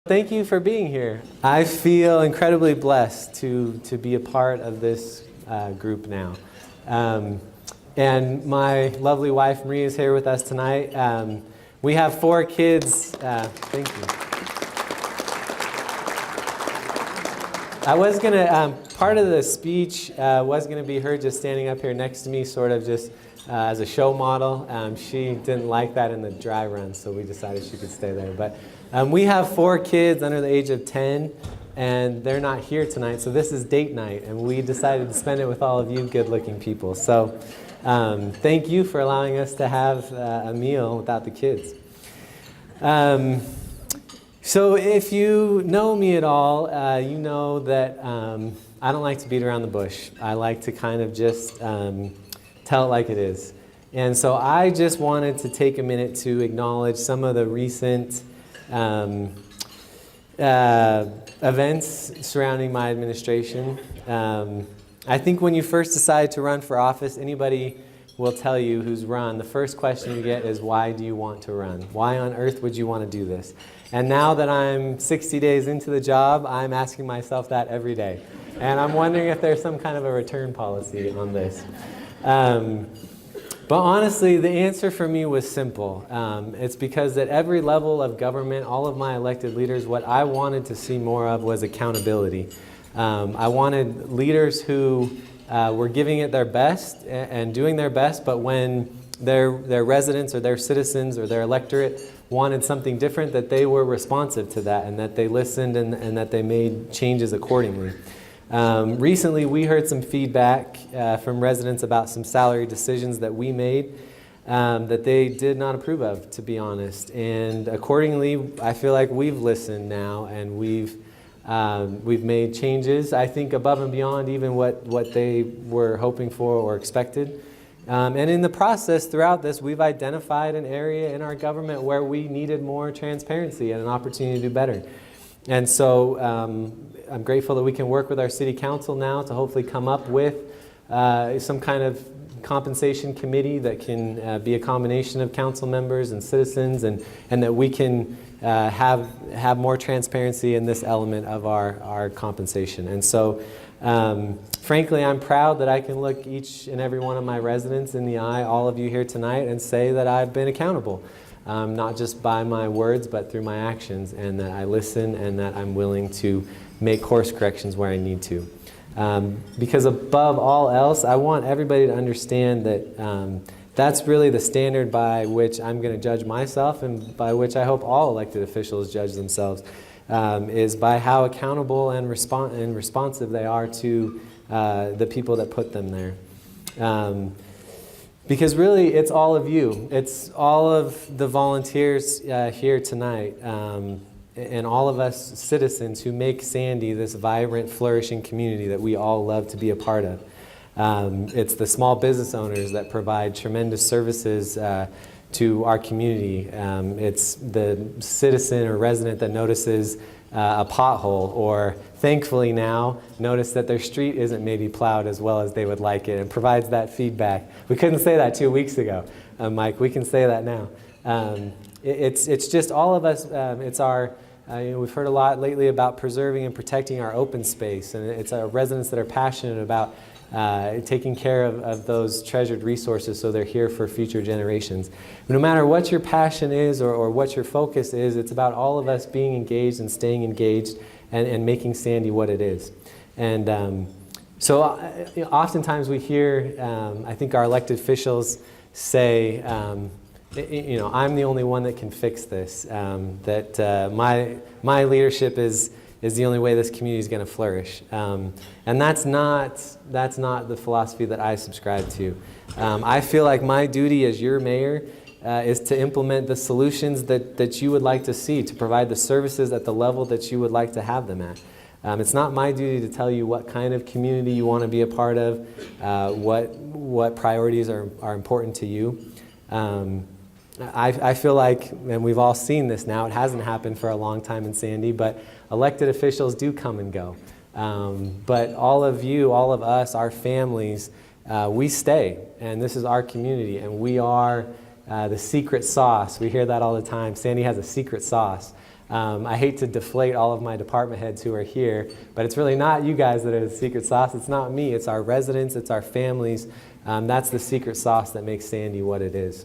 Thank you for being here. I feel incredibly blessed to be a part of this group now. And my lovely wife Marie is here with us tonight. We have 4 kids. Thank you. I was going to, part of the speech was going to be her just standing up here next to me, sort of just as a show model. She didn't like that in the dry run, so we decided she could stay there. But we have 4 kids under the age of 10, and they're not here tonight, so this is date night, and we decided to spend it with all of you good-looking people. So thank you for allowing us to have a meal without the kids. So if you know me at all, you know that I don't like to beat around the bush. I like to kind of just tell it like it is. And so I just wanted to take a minute to acknowledge some of the recent events surrounding my administration. I think when you first decide to run for office, anybody will tell you who's run, the first question you get is, why do you want to run? Why on earth would you want to do this? And now that I'm 60 days into the job, I'm asking myself that every day. And I'm wondering if there's some kind of a return policy on this. But honestly, the answer for me was simple. It's because at every level of government, all of my elected leaders, what I wanted to see more of was accountability. I wanted leaders who were giving it their best and doing their best, but when their residents or their citizens or their electorate wanted something different, that they were responsive to that and that they listened and that they made changes accordingly. Recently, we heard some feedback from residents about some salary decisions that we made that they did not approve of, to be honest. And accordingly, I feel like we've listened now and we've made changes, I think, above and beyond even what they were hoping for or expected. And in the process, throughout this, we've identified an area in our government where we needed more transparency and an opportunity to do better. And so I'm grateful that we can work with our city council now to hopefully come up with some kind of compensation committee that can be a combination of council members and citizens, and that we can have more transparency in this element of our compensation. And so frankly, I'm proud that I can look each and every one of my residents in the eye, all of you here tonight, and say that I've been accountable. Not just by my words, but through my actions, and that I listen and that I'm willing to make course corrections where I need to. Because above all else, I want everybody to understand that that's really the standard by which I'm going to judge myself, and by which I hope all elected officials judge themselves, is by how accountable and responsive they are to the people that put them there. Because really, it's all of you. It's all of the volunteers here tonight, and all of us citizens who make Sandy this vibrant, flourishing community that we all love to be a part of. It's the small business owners that provide tremendous services to our community. It's the citizen or resident that notices a pothole, or thankfully now notice that their street isn't maybe plowed as well as they would like it, and provides that feedback. We couldn't say that 2 weeks ago, Mike. We can say that now. It's just all of us. It's our. We've heard a lot lately about preserving and protecting our open space, and it's our residents that are passionate about taking care of those treasured resources so they're here for future generations. No matter what your passion is or what your focus is, it's about all of us being engaged and staying engaged and making Sandy what it is. And so oftentimes we hear, I think our elected officials say, I'm the only one that can fix this, that my leadership is the only way this community is going to flourish. And that's not the philosophy that I subscribe to. I feel like my duty as your mayor is to implement the solutions that you would like to see, to provide the services at the level that you would like to have them at. It's not my duty to tell you what kind of community you want to be a part of, what priorities are important to you. I feel like, and we've all seen this now, it hasn't happened for a long time in Sandy, but elected officials do come and go. But all of you, all of us, our families, we stay, and this is our community, and we are the secret sauce. We hear that all the time. Sandy has a secret sauce. I hate to deflate all of my department heads who are here, but it's really not you guys that are the secret sauce. It's not me. It's our residents. It's our families. That's the secret sauce that makes Sandy what it is.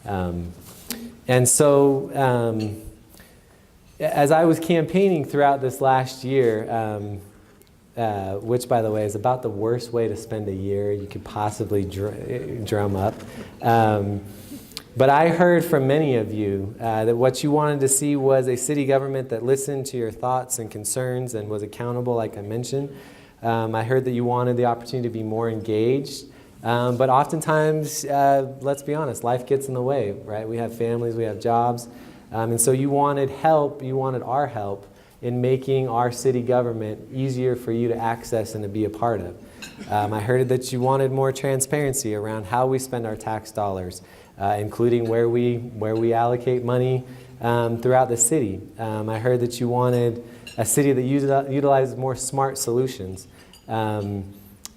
And so as I was campaigning throughout this last year, which, by the way, is about the worst way to spend a year you could possibly drum up. But I heard from many of you that what you wanted to see was a city government that listened to your thoughts and concerns and was accountable, like I mentioned. I heard that you wanted the opportunity to be more engaged. But oftentimes, let's be honest, life gets in the way, right? We have families, we have jobs. And so you wanted help, you wanted our help in making our city government easier for you to access and to be a part of. I heard that you wanted more transparency around how we spend our tax dollars, including where we allocate money throughout the city. I heard that you wanted a city that utilizes more smart solutions.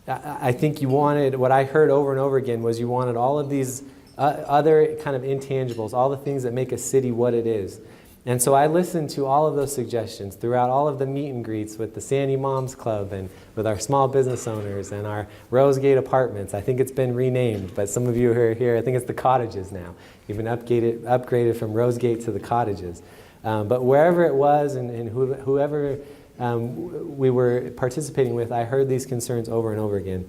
I think you wanted, what I heard over and over again was you wanted all of these other kind of intangibles, all the things that make a city what it is. And so I listened to all of those suggestions throughout all of the meet and greets with the Sandy Moms Club and with our small business owners and our Rosegate Apartments. I think it's been renamed, but some of you who are here, I think it's the Cottages now. You've been upgraded from Rosegate to the Cottages. But wherever it was and whoever we were participating with, I heard these concerns over and over again.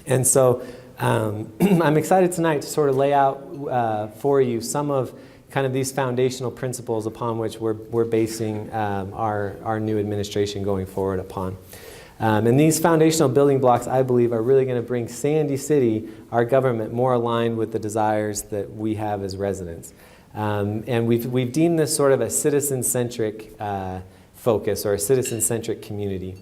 And so I'm excited tonight to sort of lay out for you some of kind of these foundational principles upon which we're basing our new administration going forward upon. And these foundational building blocks, I believe, are really going to bring Sandy City, our government, more aligned with the desires that we have as residents. And we've deemed this sort of a citizen-centric focus or a citizen-centric community.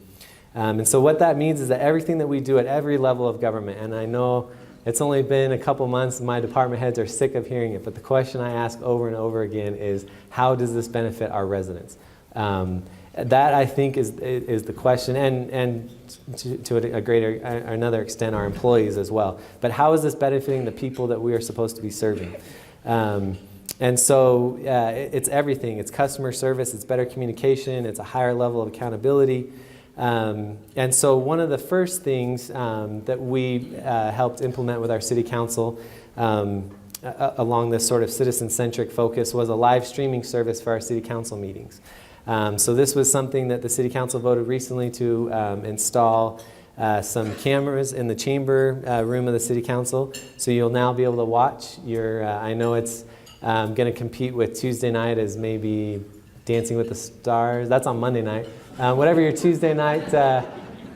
And so what that means is that everything that we do at every level of government, and I know it's only been a couple months and my department heads are sick of hearing it, but the question I ask over and over again is, how does this benefit our residents? That, I think, is the question, and to another extent, our employees as well. But how is this benefiting the people that we are supposed to be serving? And so it's everything. It's customer service, it's better communication, it's a higher level of accountability. And so one of the first things that we helped implement with our city council along this sort of citizen-centric focus was a live streaming service for our city council meetings. So this was something that the city council voted recently to install some cameras in the chamber room of the city council. So you'll now be able to watch your, I know it's going to compete with Tuesday night as maybe Dancing with the Stars. That's on Monday night. Whatever your Tuesday night,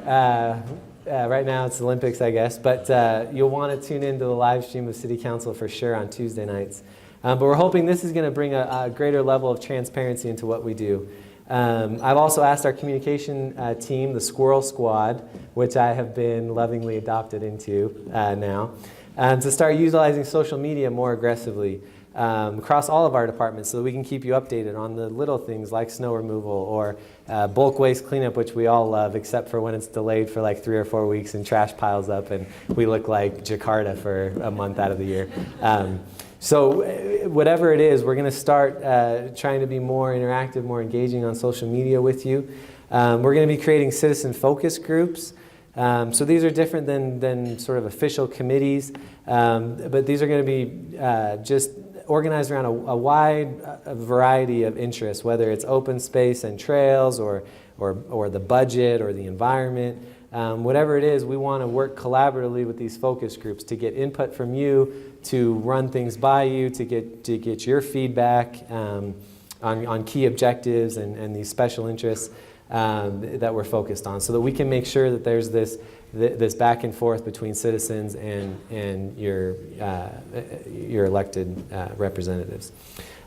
right now it's Olympics, I guess, but you'll want to tune into the live stream of City Council for sure on Tuesday nights. But we're hoping this is going to bring a greater level of transparency into what we do. I've also asked our communication team, the Squirrel Squad, which I have been lovingly adopted into now, to start utilizing social media more aggressively. Across all of our departments so that we can keep you updated on the little things like snow removal or bulk waste cleanup, which we all love, except for when it's delayed for like 3 or 4 weeks and trash piles up and we look like Jakarta for a month out of the year. So whatever it is, we're going to start trying to be more interactive, more engaging on social media with you. We're going to be creating citizen focus groups. So these are different than sort of official committees, but these are going to be just organized around a wide variety of interests, whether it's open space and trails or the budget or the environment. Whatever it is, we want to work collaboratively with these focus groups to get input from you, to run things by you, to get your feedback on key objectives and these special interests that we're focused on, so that we can make sure that there's this back and forth between citizens and your elected representatives.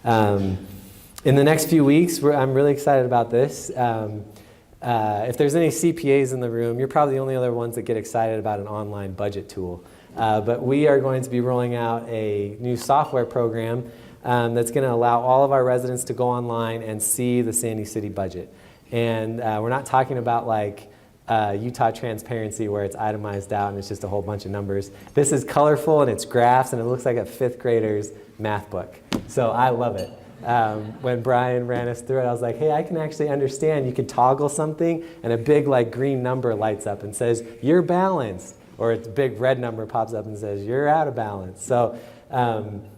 In the next few weeks, I'm really excited about this. If there's any CPAs in the room, you're probably the only other ones that get excited about an online budget tool. But we are going to be rolling out a new software program that's going to allow all of our residents to go online and see the Sandy City budget. And we're not talking about like Utah Transparency where it's itemized out and it's just a whole bunch of numbers. This is colorful and it's graphs and it looks like a 5th grader's math book. So I love it. when Brian ran us through it. I was like, hey, I can actually understand. You can toggle something, and a big like green number lights up and says, you're balanced. Or a big red number pops up and says, you're out of balance. So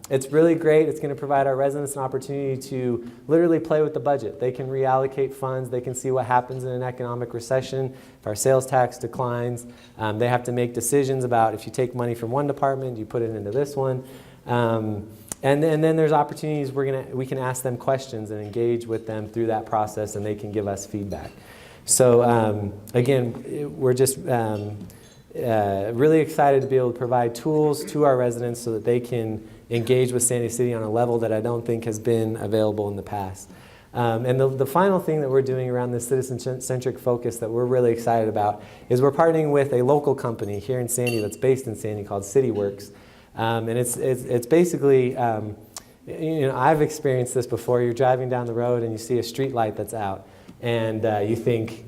it's really great. It's going to provide our residents an opportunity to literally play with the budget. They can reallocate funds. They can see what happens in an economic recession. If our sales tax declines, they have to make decisions about if you take money from one department, you put it into this one. And then there's opportunities we can ask them questions and engage with them through that process, and they can give us feedback. So again, we're just really excited to be able to provide tools to our residents so that they can engage with Sandy City on a level that I don't think has been available in the past. And the final thing that we're doing around this citizen-centric focus that we're really excited about is we're partnering with a local company here in Sandy that's based in Sandy called CityWorks. And it's basically, I've experienced this before. You're driving down the road and you see a street light that's out, and you think,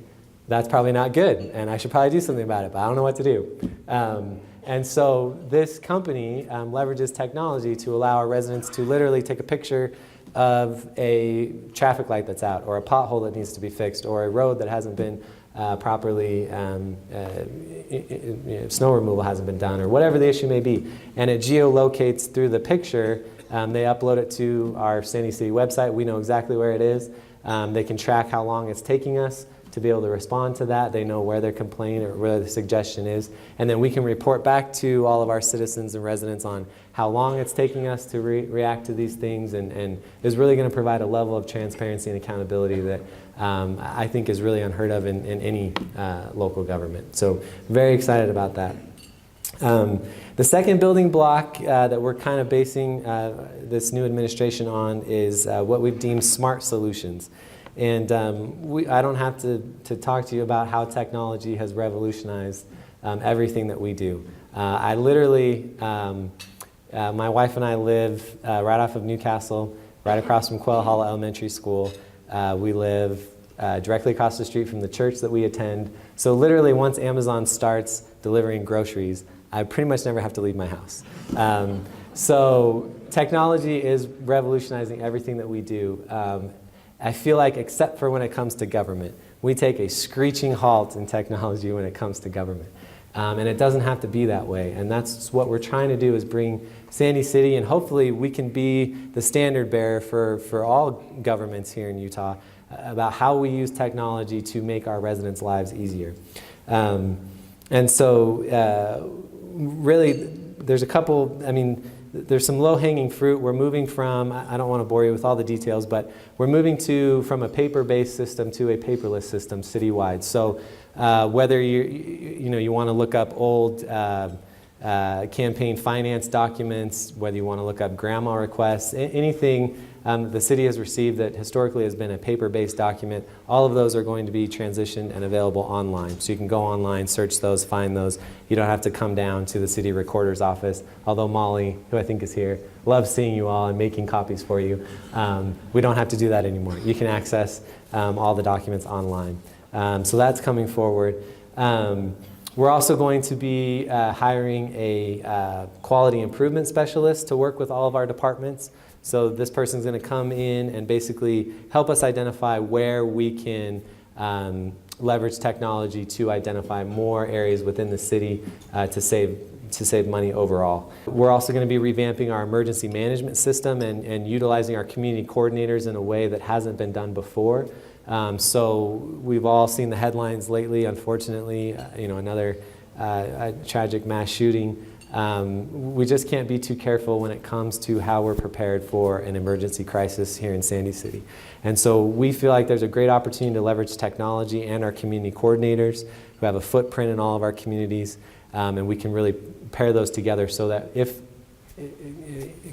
that's probably not good, and I should probably do something about it, but I don't know what to do. And so this company leverages technology to allow our residents to literally take a picture of a traffic light that's out, or a pothole that needs to be fixed, or a road that hasn't been properly, snow removal hasn't been done, or whatever the issue may be. And it geolocates through the picture. They upload it to our Sandy City website. We know exactly where it is. They can track how long it's taking us to be able to respond to that. They know where their complaint or where the suggestion is. And then we can report back to all of our citizens and residents on how long it's taking us to react to these things, and is really going to provide a level of transparency and accountability that I think is really unheard of in any local government. So very excited about that. The second building block that we're kind of basing this new administration on is what we've deemed smart solutions. And I don't have to talk to you about how technology has revolutionized everything that we do. I literally, my wife and I live right off of Newcastle, right across from Quail Hollow Elementary School. We live directly across the street from the church that we attend. So literally once Amazon starts delivering groceries, I pretty much never have to leave my house. So technology is revolutionizing everything that we do. I feel like, except for when it comes to government, we take a screeching halt in technology when it comes to government. And it doesn't have to be that way. And that's what we're trying to do, is bring Sandy City, and hopefully we can be the standard bearer for all governments here in Utah about how we use technology to make our residents' lives easier. And so really, there's a couple, there's some low-hanging fruit. We're moving from, I don't want to bore you with all the details, but we're moving from a paper-based system to a paperless system citywide. So whether you want to look up old campaign finance documents, whether you want to look up grandma requests, anything the city has received that historically has been a paper-based document, all of those are going to be transitioned and available online. So you can go online, search those, find those. You don't have to come down to the city recorder's office, although Molly, who I think is here, loves seeing you all and making copies for you. We don't have to do that anymore. You can access all the documents online. So that's coming forward. We're also going to be hiring a quality improvement specialist to work with all of our departments. So this person's going to come in and basically help us identify where we can leverage technology to identify more areas within the city to save money overall. We're also going to be revamping our emergency management system and utilizing our community coordinators in a way that hasn't been done before. So we've all seen the headlines lately, unfortunately, another tragic mass shooting. We just can't be too careful when it comes to how we're prepared for an emergency crisis here in Sandy City. And so we feel like there's a great opportunity to leverage technology and our community coordinators who have a footprint in all of our communities, and we can really pair those together so that if,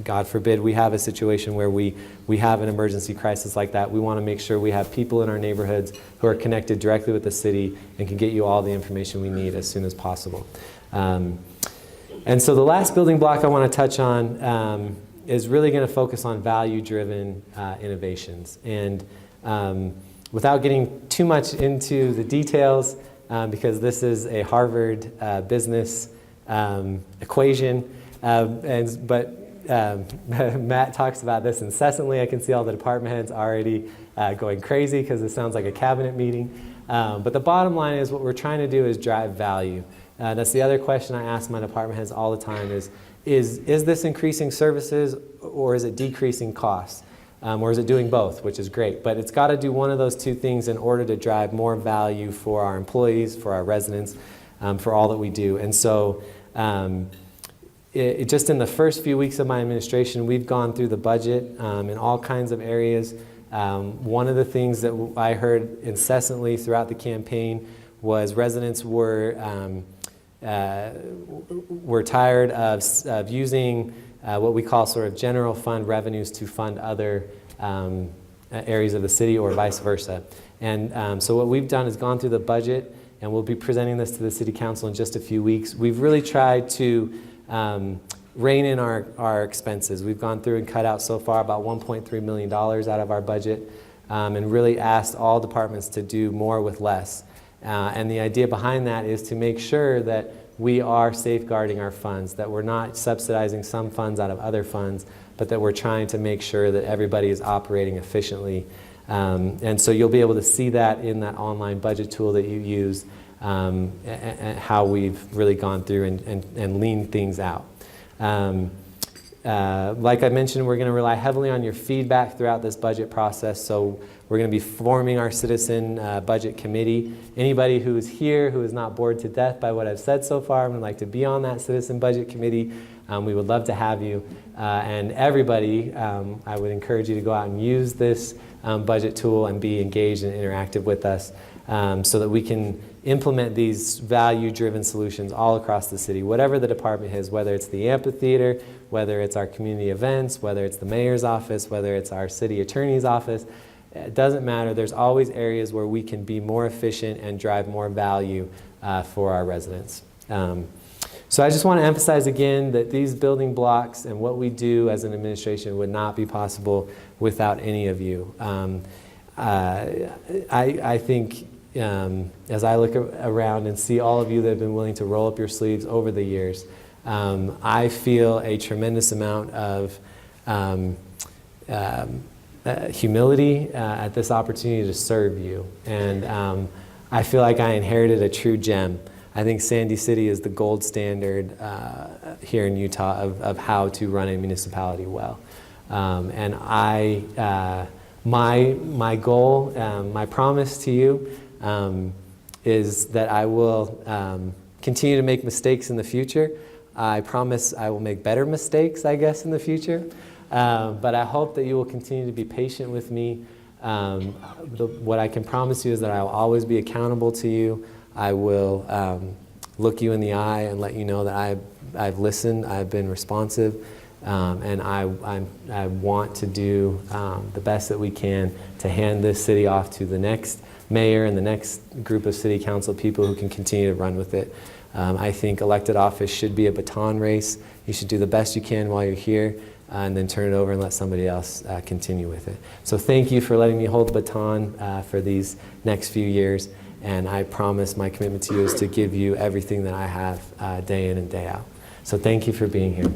God forbid, we have a situation where we have an emergency crisis like that, we want to make sure we have people in our neighborhoods who are connected directly with the city and can get you all the information we need as soon as possible. And so the last building block I want to touch on is really going to focus on value-driven innovations. And without getting too much into the details, because this is a Harvard business equation, but Matt talks about this incessantly. I can see all the department heads already going crazy because it sounds like a cabinet meeting. But the bottom line is what we're trying to do is drive value. That's the other question I ask my department heads all the time is this increasing services or is it decreasing costs? Or is it doing both, which is great. But it's got to do one of those two things in order to drive more value for our employees, for our residents, for all that we do. And so just in the first few weeks of my administration, we've gone through the budget in all kinds of areas. One of the things that I heard incessantly throughout the campaign was residents were tired of using what we call sort of general fund revenues to fund other areas of the city or vice versa. And so what we've done is gone through the budget, and we'll be presenting this to the City Council in just a few weeks. We've really tried to rein in our expenses. We've gone through and cut out so far about $1.3 million out of our budget and really asked all departments to do more with less. And the idea behind that is to make sure that we are safeguarding our funds, that we're not subsidizing some funds out of other funds, but that we're trying to make sure that everybody is operating efficiently. And so you'll be able to see that in that online budget tool that you use, and how we've really gone through and leaned things out. Like I mentioned, we're going to rely heavily on your feedback throughout this budget process. So we're going to be forming our citizen budget committee. Anybody who is here who is not bored to death by what I've said so far and would like to be on that citizen budget committee, we would love to have you. And everybody, I would encourage you to go out and use this budget tool and be engaged and interactive with us so that we can implement these value-driven solutions all across the city, whatever the department is, whether it's the amphitheater, whether it's our community events, whether it's the mayor's office, whether it's our city attorney's office. It doesn't matter. There's always areas where we can be more efficient and drive more value for our residents. So I just want to emphasize again that these building blocks and what we do as an administration would not be possible without any of you. I think as I look around and see all of you that have been willing to roll up your sleeves over the years, I feel a tremendous amount of humility at this opportunity to serve you. And I feel like I inherited a true gem. I think Sandy City is the gold standard here in Utah of how to run a municipality well. And my goal, my promise to you is that I will continue to make mistakes in the future. I promise I will make better mistakes, I guess, in the future. But I hope that you will continue to be patient with me. What I can promise you is that I will always be accountable to you. I will look you in the eye and let you know that I've listened, I've been responsive, and I want to do the best that we can to hand this city off to the next mayor and the next group of city council people who can continue to run with it. I think elected office should be a baton race. You should do the best you can while you're here, and then turn it over and let somebody else continue with it. So thank you for letting me hold the baton for these next few years, and I promise my commitment to you is to give you everything that I have day in and day out. So thank you for being here.